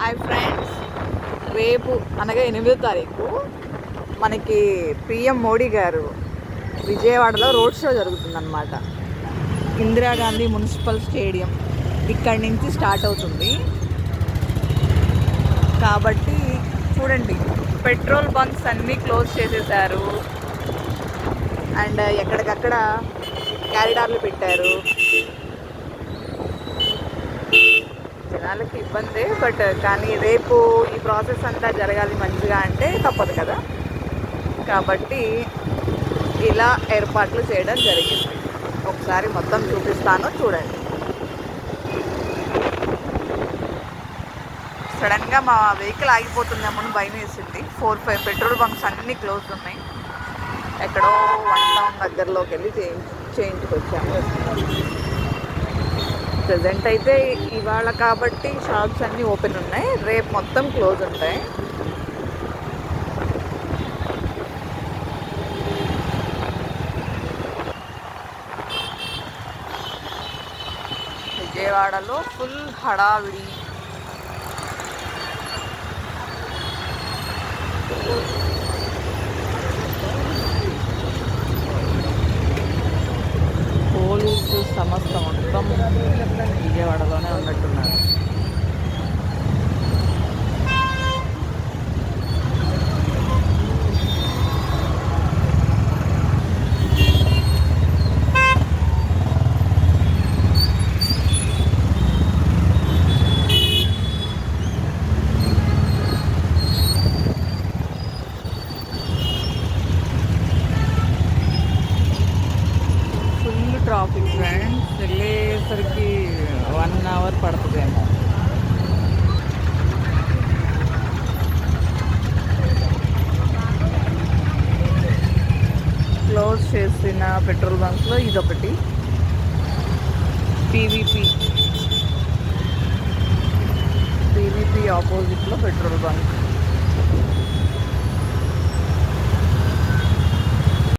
Hi friends, రేపు అనగా 8వ తారీఖు మనకి పిఎం మోడీ గారు విజయవాడలో రోడ్ షో జరుగుతుందన్నమాట. ఇందిరాగాంధీ మున్సిపల్ స్టేడియం ఇక్కడి నుంచి స్టార్ట్ అవుతుంది కాబట్టి చూడండి, పెట్రోల్ బంక్స్ అన్నీ క్లోజ్ చేసేసారు అండ్ ఎక్కడికక్కడ క్యారిడార్లు పెట్టారు. జనాలకి ఇబ్బందే, బట్ కానీ రేపు ఈ ప్రాసెస్ అంతా జరగాలి మంచిగా అంటే తప్పదు కదా. కాబట్టి ఇలా ఏర్పాట్లు చేయడం జరిగింది. ఒకసారి మొత్తం చూపిస్తాను, చూడండి. సడన్గా మా వెహికల్ ఆగిపోతుందేమో భయం వేసింది. 4-5 పెట్రోల్ బంక్స్ అన్నీ క్లోజ్ ఉన్నాయి. ఎక్కడో 1 టౌన్ దగ్గరలోకి వెళ్ళి చేయించుకొచ్చాము. ప్రజెంట్ అయితే ఇవాళ కాబట్టి షాప్స్ అన్నీ ఓపెన్ ఉన్నాయి, రేపు మొత్తం క్లోజ్ ఉంటాయి. విజయవాడలో ఫుల్ హడావిడి. పోలీసు సంస్థ మొత్తం విజయవాడలోనే ఉన్నట్టున్నారు. ట్రాఫిక్ ఫ్రెండ్స్, వెళ్ళేసరికి 1 అవర్ పడుతుందేమో. క్లోజ్ చేసిన పెట్రోల్ బంక్స్లో ఇదొకటి. పీవీపీ ఆపోజిట్లో పెట్రోల్ బంక్.